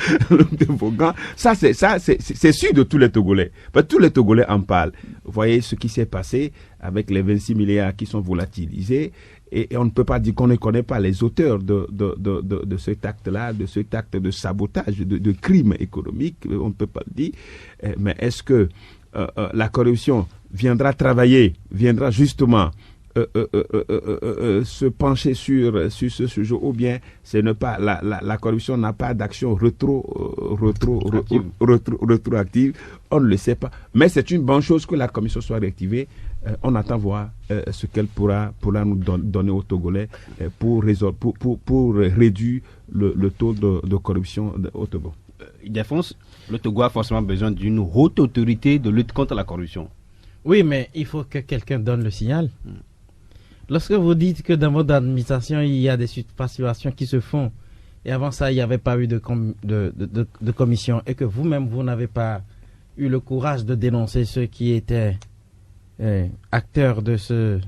S3: Ça c'est sûr de tous les Togolais. Tous les Togolais en parlent. Vous voyez ce qui s'est passé avec les 26 milliards qui sont volatilisés. Et on ne peut pas dire qu'on ne connaît pas les auteurs de cet acte-là, de cet acte de sabotage, de crime économique. On ne peut pas le dire. Mais est-ce que la corruption viendra justement se pencher sur ce sujet, ou bien la corruption n'a pas d'action rétroactive, on ne le sait pas. Mais c'est une bonne chose que la commission soit réactivée. On attend voir ce qu'elle pourra nous donner aux Togolais pour réduire le taux de corruption au Togo.
S1: Défense, le Togo a forcément besoin d'une haute autorité de lutte contre la corruption.
S5: Oui, mais il faut que quelqu'un donne le signal. Lorsque vous dites que dans votre administration, il y a des situations qui se font, et avant ça, il n'y avait pas eu de commission, et que vous-même, vous n'avez pas eu le courage de dénoncer ceux qui étaient acteurs de ce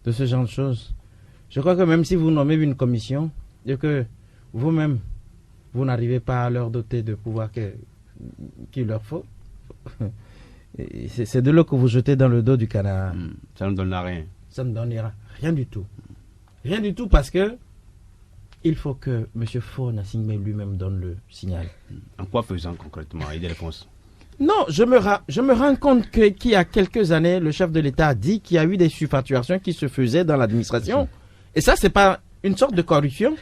S5: genre de choses, je crois que même si vous nommez une commission, et que vous-même, vous n'arrivez pas à leur doter de pouvoir qu'il leur faut, c'est de l'eau que vous jetez dans le dos du canard.
S1: Ça ne donnera rien.
S5: Ça ne donnera rien du tout. Rien du tout, parce que il faut que M. Faure Gnassingbé lui-même donne le signal.
S1: En quoi faisant concrètement? Il y a des réponses.
S5: Non, je me rends compte qu'il y a quelques années, le chef de l'État a dit qu'il y a eu des surfacturations qui se faisaient dans l'administration. Et ça, c'est pas une sorte de corruption?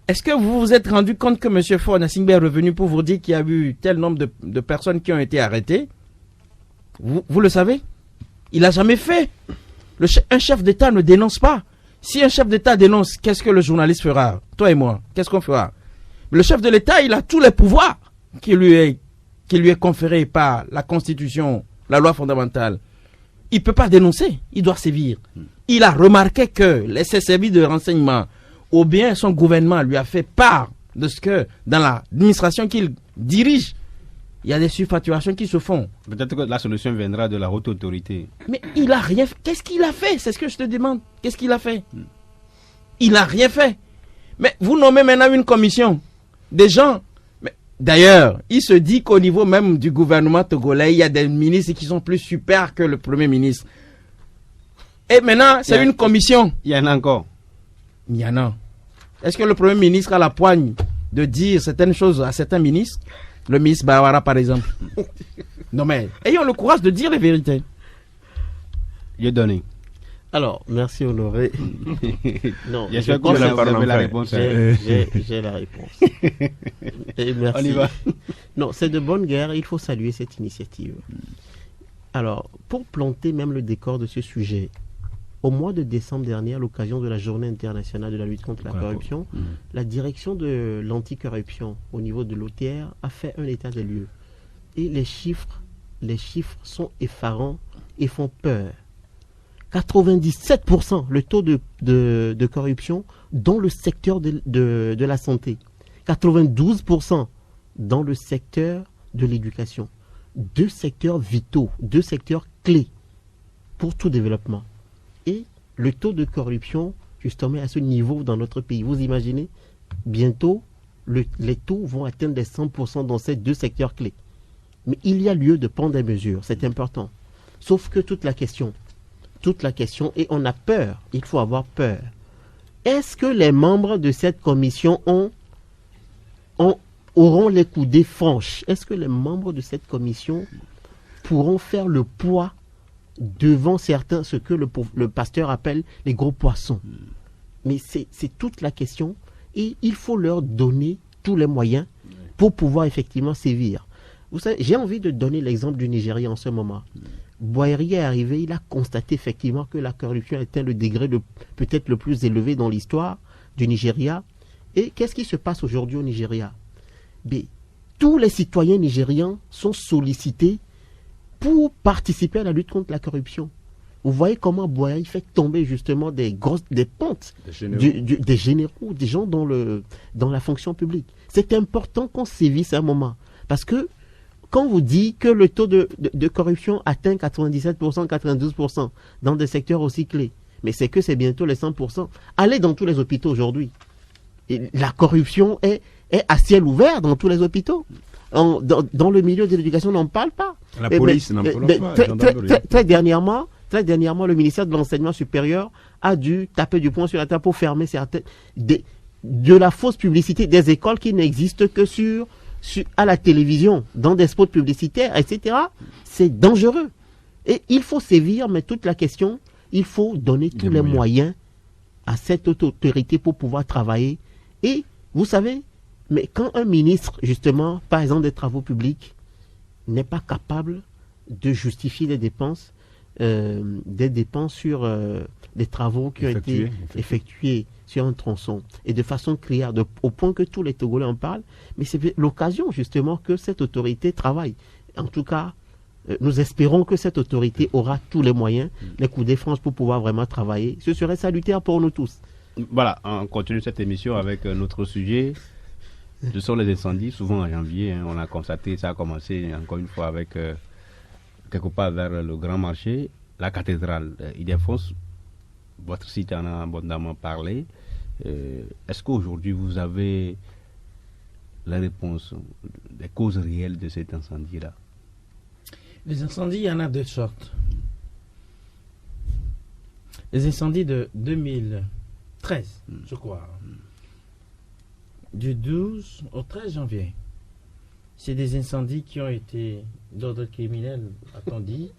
S5: Est-ce que vous vous êtes rendu compte que M. Faure Gnassingbé est revenu pour vous dire qu'il y a eu tel nombre de personnes qui ont été arrêtées? Vous le savez? Il n'a jamais fait. Un chef d'État ne dénonce pas. Si un chef d'État dénonce, qu'est-ce que le journaliste fera? Toi et moi, qu'est-ce qu'on fera? Le chef de l'État, il a tous les pouvoirs qui lui est conféré par la Constitution, la loi fondamentale. Il ne peut pas dénoncer, il doit sévir. Il a remarqué que les services de renseignement, ou bien son gouvernement lui a fait part de ce que, dans l'administration qu'il dirige, il y a des surfacturations qui se font.
S1: Peut-être que la solution viendra de la haute autorité.
S5: Mais il a rien fait. Qu'est-ce qu'il a fait? C'est ce que je te demande. Qu'est-ce qu'il a fait? Il n'a rien fait. Mais vous nommez maintenant une commission. Des gens. D'ailleurs, il se dit qu'au niveau même du gouvernement togolais, il y a des ministres qui sont plus super que le Premier ministre. Et maintenant, c'est une commission.
S1: Il y en a encore.
S5: Il y en a. Est-ce que le Premier ministre a la poigne de dire certaines choses à certains ministres? Le ministre Bawara, par exemple. Non mais, ayons le courage de dire les vérités.
S1: J'ai donné.
S4: Alors, merci Honoré. Non,
S1: J'espère que
S4: pense
S1: vous avez
S6: parlons
S1: la
S6: fait.
S1: réponse.
S4: j'ai la réponse. Et merci.
S1: On y va.
S4: Non, c'est de bonne guerre, il faut saluer cette initiative. Alors, pour planter même le décor de ce sujet, au mois de décembre dernier, à l'occasion de la Journée internationale de la lutte contre la corruption, la direction de l'anticorruption au niveau de l'OTR a fait un état des lieux. Et les chiffres sont effarants et font peur. 97% le taux de corruption dans le secteur de la santé. 92% dans le secteur de l'éducation. 2 secteurs vitaux, 2 secteurs clés pour tout développement. Et le taux de corruption, justement, à ce niveau dans notre pays. Vous imaginez, bientôt, les taux vont atteindre les 100% dans ces 2 secteurs clés. Mais il y a lieu de prendre des mesures, c'est important. Sauf que toute la question, et on a peur, il faut avoir peur. Est-ce que les membres de cette commission auront les coudées franches? Est-ce que les membres de cette commission pourront faire le poids devant certains, ce que le pasteur appelle les gros poissons? Mais c'est toute la question, et il faut leur donner tous les moyens pour pouvoir effectivement sévir. Vous savez, j'ai envie de donner l'exemple du Nigeria en ce moment. Boyeri est arrivé, il a constaté effectivement que la corruption atteint le degré peut-être le plus élevé dans l'histoire du Nigeria. Et qu'est-ce qui se passe aujourd'hui au Nigeria? Tous les citoyens nigérians sont sollicités pour participer à la lutte contre la corruption. Vous voyez comment Boyeri fait tomber justement des pontes, des généraux, des gens dans la fonction publique. C'est important qu'on sévisse à un moment. Parce que quand vous dites que le taux de corruption atteint 97%, 92% dans des secteurs aussi clés, mais c'est que c'est bientôt les 100%. Allez dans tous les hôpitaux aujourd'hui. Et la corruption est à ciel ouvert dans tous les hôpitaux. Dans le milieu de l'éducation, on n'en parle pas.
S6: La police n'en parle pas.
S4: Très dernièrement, le ministère de l'Enseignement supérieur a dû taper du poing sur la table pour fermer certaines de la fausse publicité des écoles qui n'existent que à la télévision, dans des spots publicitaires, etc. C'est dangereux. Et il faut sévir, mais toute la question, il faut donner tous les moyens à cette autorité pour pouvoir travailler. Et vous savez, mais quand un ministre, justement, par exemple des travaux publics, n'est pas capable de justifier des dépenses sur des travaux qui ont été effectués sur un tronçon et de façon claire, au point que tous les Togolais en parlent, mais c'est l'occasion justement que cette autorité travaille. En tout cas, nous espérons que cette autorité aura tous les moyens, les coudées franches pour pouvoir vraiment travailler. Ce serait salutaire pour nous tous.
S1: Voilà, on continue cette émission avec notre sujet. Ce sont les incendies, souvent en janvier, on a constaté, ça a commencé encore une fois avec quelque part vers le grand marché, la cathédrale Ildefonse. Votre site en a abondamment parlé. Est-ce qu'aujourd'hui vous avez la réponse des causes réelles de cet incendie-là?
S5: Les incendies, il y en a 2 sortes. Les incendies de 2013, je crois, du 12 au 13 janvier, c'est des incendies qui ont été d'ordre criminel, a-t-on dit,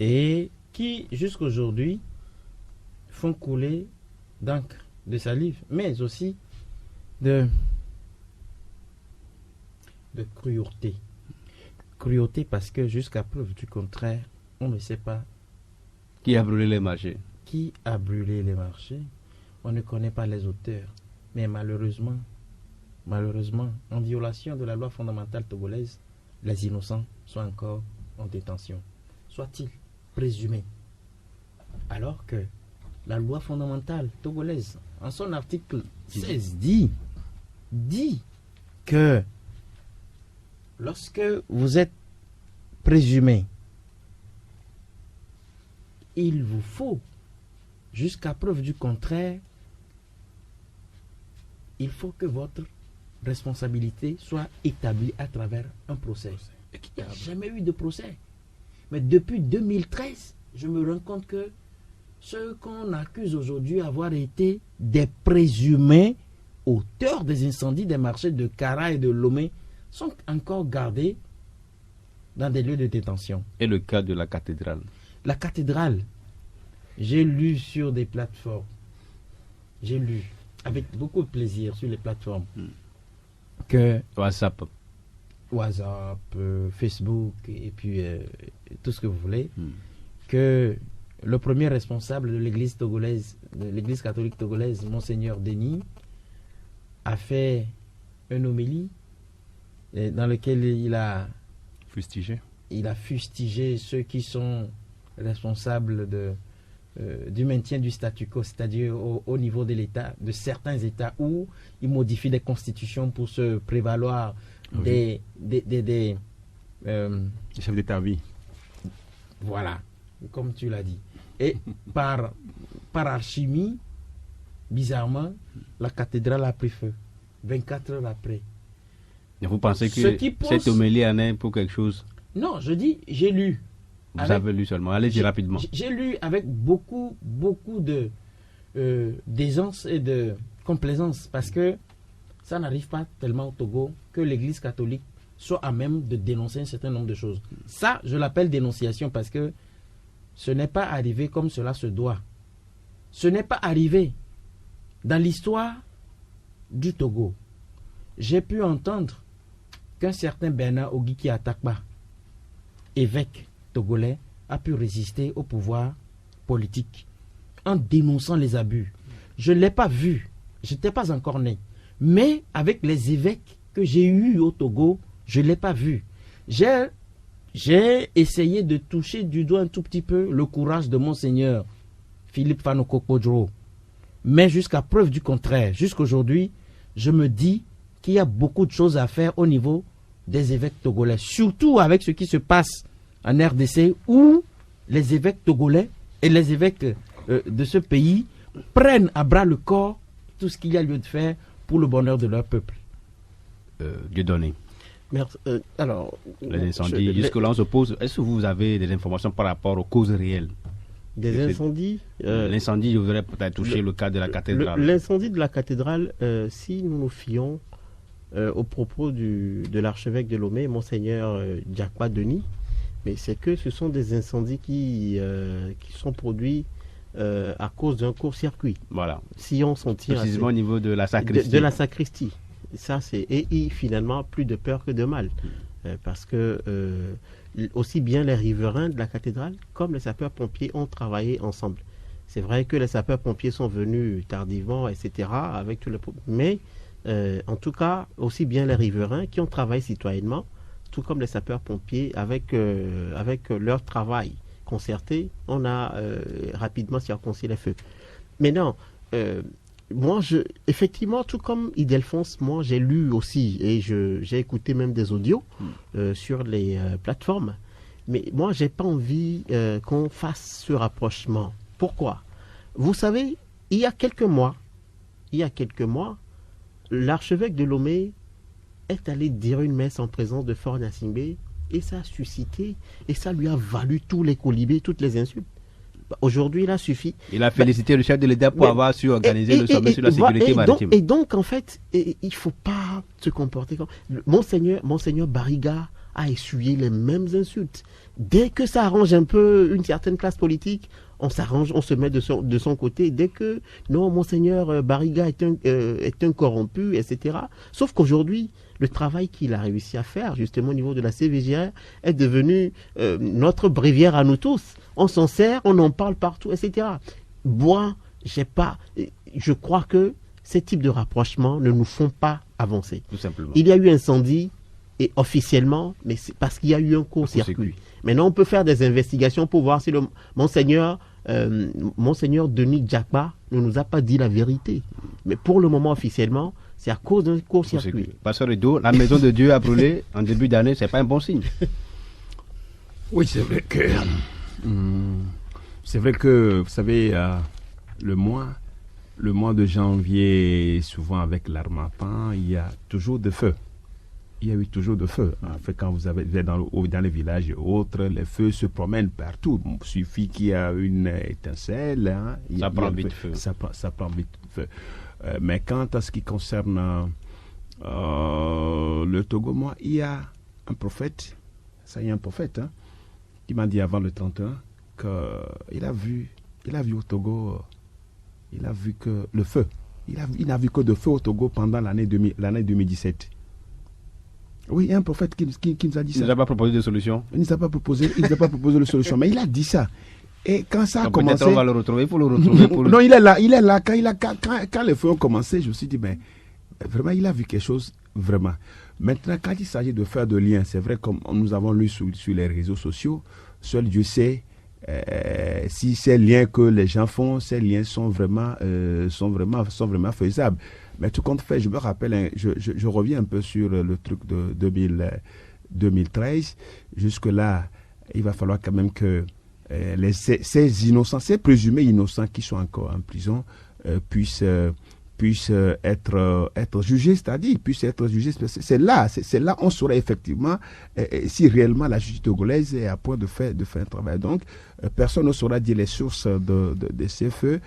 S5: et qui, jusqu'à aujourd'hui, font couler d'encre, de salive, mais aussi de cruauté. Cruauté parce que jusqu'à preuve du contraire, on ne sait pas
S1: qui a brûlé les marchés.
S5: Qui a brûlé les marchés? On ne connaît pas les auteurs. Mais malheureusement, en violation de la loi fondamentale togolaise, les innocents sont encore en détention. Soit-il présumé. Alors que la loi fondamentale togolaise, en son article 16, dit que lorsque vous êtes présumé, il vous faut, jusqu'à preuve du contraire, il faut que votre responsabilité soit établie à travers un procès. Il n'y a jamais eu de procès. Mais depuis 2013, je me rends compte que ceux qu'on accuse aujourd'hui d'avoir été des présumés auteurs des incendies des marchés de Kara et de Lomé sont encore gardés dans des lieux de détention.
S1: Et le cas de la cathédrale?
S5: La cathédrale, j'ai lu sur des plateformes. J'ai lu avec beaucoup de plaisir sur les plateformes que
S1: WhatsApp,
S5: Facebook et puis tout ce que vous voulez, que le premier responsable de l'église togolaise, de l'église catholique togolaise, Monseigneur Denis, a fait une homélie dans laquelle il a fustigé ceux qui sont responsables du maintien du statu quo, c'est-à-dire au niveau de l'État, de certains États où ils modifient des constitutions pour se prévaloir des
S3: chefs d'État, oui.
S5: Voilà, comme tu l'as dit. Et par alchimie, bizarrement, la cathédrale a pris feu 24 heures après.
S1: Et vous pensez que cette homélie en est pour quelque chose?
S5: Non, je dis, j'ai lu.
S1: Vous avez lu seulement, allez-y rapidement.
S5: J'ai lu avec beaucoup d'aisance et de complaisance, parce que ça n'arrive pas tellement au Togo que l'église catholique soit à même de dénoncer un certain nombre de choses. Ça, je l'appelle dénonciation, parce que ce n'est pas arrivé comme cela se doit. Ce n'est pas arrivé dans l'histoire du Togo. J'ai pu entendre qu'un certain Bernard Ogiki Atakba, évêque togolais, a pu résister au pouvoir politique en dénonçant les abus. Je ne l'ai pas vu, je n'étais pas encore né, mais avec les évêques que j'ai eus au Togo, je ne l'ai pas vu. J'ai essayé de toucher du doigt un tout petit peu le courage de Monseigneur Philippe Fanokokpodjo, mais jusqu'à preuve du contraire, jusqu'aujourd'hui, je me dis qu'il y a beaucoup de choses à faire au niveau des évêques togolais, surtout avec ce qui se passe en RDC, où les évêques togolais et les évêques de ce pays prennent à bras le corps tout ce qu'il y a lieu de faire pour le bonheur de leur peuple.
S1: Dieudonné.
S4: Merci. Alors,
S1: les incendies, jusque-là on se pose, est-ce que vous avez des informations par rapport aux causes réelles
S4: des incendies?
S1: L'incendie, je voudrais peut-être toucher le cas de la cathédrale.
S4: L'incendie de la cathédrale, si nous nous fions au propos de l'archevêque de Lomé, Monseigneur Diakwa Denis, mais c'est que ce sont des incendies qui sont produits à cause d'un court-circuit.
S1: Voilà.
S4: Si on s'en tient
S1: précisément au niveau de la sacristie.
S4: De la sacristie. Ça, et finalement, plus de peur que de mal. Parce que aussi bien les riverains de la cathédrale comme les sapeurs-pompiers ont travaillé ensemble. C'est vrai que les sapeurs-pompiers sont venus tardivement, etc., avec tous les... Mais, en tout cas, aussi bien les riverains qui ont travaillé citoyennement, tout comme les sapeurs-pompiers, avec leur travail concerté, on a rapidement circoncis les feux. Maintenant, moi, effectivement, tout comme Ildefonse, moi, j'ai lu aussi, et j'ai écouté même des audios sur les plateformes, mais moi, j'ai pas envie qu'on fasse ce rapprochement. Pourquoi? Vous savez, il y a quelques mois, l'archevêque de Lomé est allé dire une messe en présence de Faure Gnassingbé, et ça a suscité, et ça lui a valu tous les colibés, toutes les insultes. Aujourd'hui, il a suffi. Il
S1: a félicité le chef de l'État pour avoir su organiser le sommet sur la sécurité maritime.
S4: Et donc, en fait, il ne faut pas se comporter comme... Monseigneur Bariga a essuyé les mêmes insultes. Dès que ça arrange un peu une certaine classe politique, on s'arrange, on se met de son côté. Dès que, non, Monseigneur Bariga est un corrompu, etc. Sauf qu'aujourd'hui, le travail qu'il a réussi à faire, justement au niveau de la CVGR, est devenu notre bréviaire à nous tous. On s'en sert, on en parle partout, etc. Moi, je crois que ces types de rapprochements ne nous font pas avancer.
S1: Tout simplement.
S4: Il y a eu incendie, et officiellement, mais c'est parce qu'il y a eu un court-circuit. Maintenant, on peut faire des investigations pour voir si le Monseigneur Denis Diakwa ne nous a pas dit la vérité. Mais pour le moment, officiellement, c'est à cause d'un court-circuit.
S1: Pasteur Edo, la maison de Dieu a brûlé en début d'année, c'est pas un bon signe.
S3: Oui, c'est vrai que, vous savez, le mois de janvier, souvent avec l'harmattan, il y a toujours de feu. Il y a eu toujours de feu. En fait, quand vous êtes dans les villages et autres, les feux se promènent partout. Il suffit qu'il y ait une étincelle. Hein,
S1: ça prend vite feu.
S3: Ça prend vite feu. Mais quant à ce qui concerne le Togo, moi, il y a un prophète Ça y est un prophète, hein, qui m'a dit avant le 31 qu'il a vu au Togo, il a vu que le feu. Il n'a vu que de feu au Togo pendant l'année 2017. Oui, il y a un prophète qui nous a dit ça.
S1: Il ne nous a pas proposé de solution.
S3: Il ne nous a pas proposé de solution, mais il a dit ça. Et quand ça a commencé...
S1: Peut-être on va le retrouver, il faut le retrouver.
S3: Non, il est là. Quand les feux ont commencé, je me suis dit, mais vraiment, il a vu quelque chose, vraiment. Maintenant, quand il s'agit de faire de liens, c'est vrai, comme nous avons lu sur les réseaux sociaux, seul Dieu sait si ces liens que les gens font, ces liens sont vraiment faisables. Mais tout compte fait, je me rappelle, je reviens un peu sur le truc de 2013. Jusque-là, il va falloir quand même que ces innocents, ces présumés innocents qui sont encore en prison puissent être jugés, c'est-à-dire puissent être jugés. C'est là on saura effectivement si réellement la justice togolaise est à point de faire un travail. Donc, personne ne saura dire les sources de ces feux,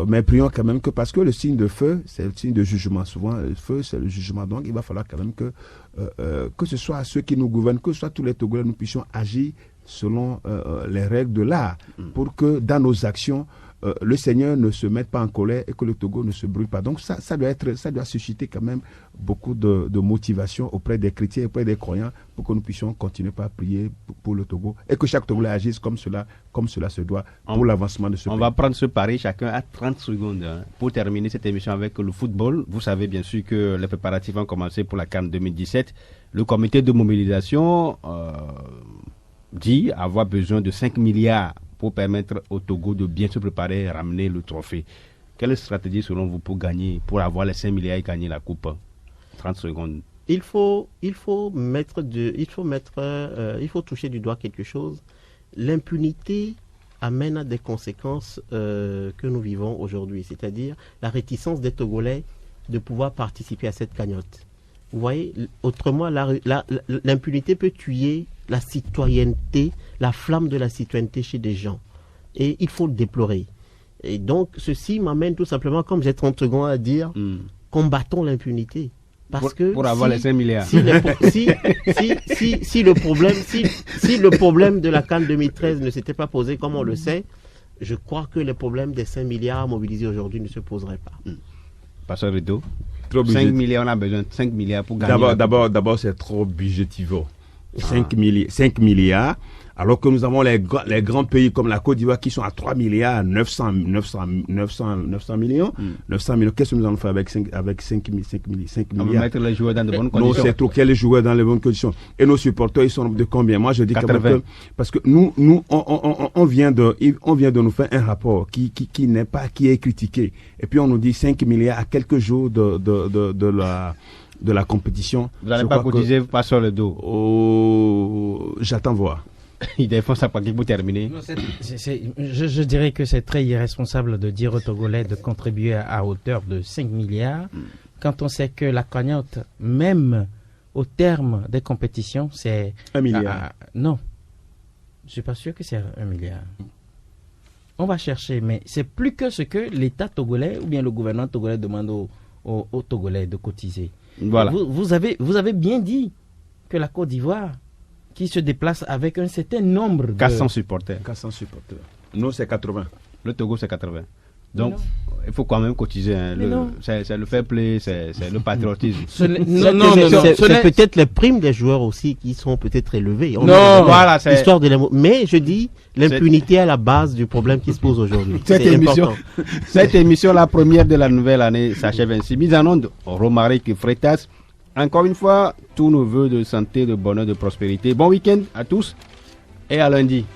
S3: mais prions quand même que, parce que le signe de feu, c'est le signe de jugement. Souvent, le feu, c'est le jugement. Donc, il va falloir quand même que ce soit ceux qui nous gouvernent, que ce soit tous les Togolais, nous puissions agir selon les règles de l'art, pour que dans nos actions, le Seigneur ne se mette pas en colère et que le Togo ne se brûle pas. Donc ça doit susciter quand même beaucoup de motivation auprès des chrétiens, auprès des croyants, pour que nous puissions continuer à prier pour le Togo et que chaque Togolais agisse comme cela se doit pour l'avancement de ce pays.
S1: On va prendre ce pari chacun à 30 secondes pour terminer cette émission avec le football. Vous savez bien sûr que les préparatifs ont commencé pour la CAN 2017. Le comité de mobilisation dit avoir besoin de 5 milliards pour permettre au Togo de bien se préparer et ramener le trophée. Quelle stratégie selon vous pour avoir les 5 milliards et gagner la coupe? 30 secondes.
S4: Il faut toucher du doigt quelque chose. L'impunité amène à des conséquences que nous vivons aujourd'hui, c'est-à-dire la réticence des Togolais de pouvoir participer à cette cagnotte. Vous voyez, autrement, l'impunité peut tuer la citoyenneté, la flamme de la citoyenneté chez des gens. Et il faut le déplorer. Et donc, ceci m'amène tout simplement, comme j'ai 30 secondes à dire, combattons l'impunité. Parce
S1: pour avoir les 5 milliards.
S4: Si le problème de la CAN 2013 ne s'était pas posé comme on le sait, je crois que le problème des 5 milliards mobilisés aujourd'hui ne se poserait pas.
S1: Pasteur Rideau, 5 milliards, on a besoin de 5 milliards pour gagner.
S3: D'abord, c'est trop budgétivos. 5 milliards, alors que nous avons les grands pays comme la Côte d'Ivoire qui sont à 3 milliards 900 millions. 900 millions. Qu'est-ce que nous allons faire avec 5 milliards?
S1: On va mettre les joueurs dans de bonnes conditions.
S3: Non, c'est trop. Quels joueurs dans les bonnes conditions? Et nos supporters, ils sont de combien? Moi, je dis
S1: 80.
S3: quand même que, parce que nous, on vient de nous faire un rapport qui est critiqué. Et puis on nous dit 5 milliards à quelques jours de la compétition.
S1: Vous n'allez pas cotiser, pas sur le dos.
S3: J'attends voir.
S1: Il défend sa pratique pour terminer.
S5: Je dirais que c'est très irresponsable de dire aux Togolais de contribuer à hauteur de 5 milliards quand on sait que la cagnotte, même au terme des compétitions, c'est...
S3: 1 milliard.
S5: Non. Je ne suis pas sûr que c'est 1 milliard. On va chercher, mais c'est plus que ce que l'État togolais ou bien le gouvernement togolais demande aux Togolais de cotiser.
S1: Voilà.
S5: Vous avez bien dit que la Côte d'Ivoire, qui se déplace avec un certain nombre de...
S1: 400 supporters.
S3: Nous, c'est 80.
S1: Le Togo, c'est 80. Donc, il faut quand même cotiser. C'est le fair play, c'est le patriotisme.
S4: C'est peut-être les primes des joueurs aussi qui sont peut-être élevées.
S1: Voilà, c'est...
S4: Histoire de mais je dis, l'impunité est à la base du problème qui se pose aujourd'hui.
S1: Cette émission, la première de la nouvelle année, s'achève ainsi. Mise en onde, Romaric Freitas. Encore une fois, tous nos vœux de santé, de bonheur, de prospérité. Bon week-end à tous et à lundi.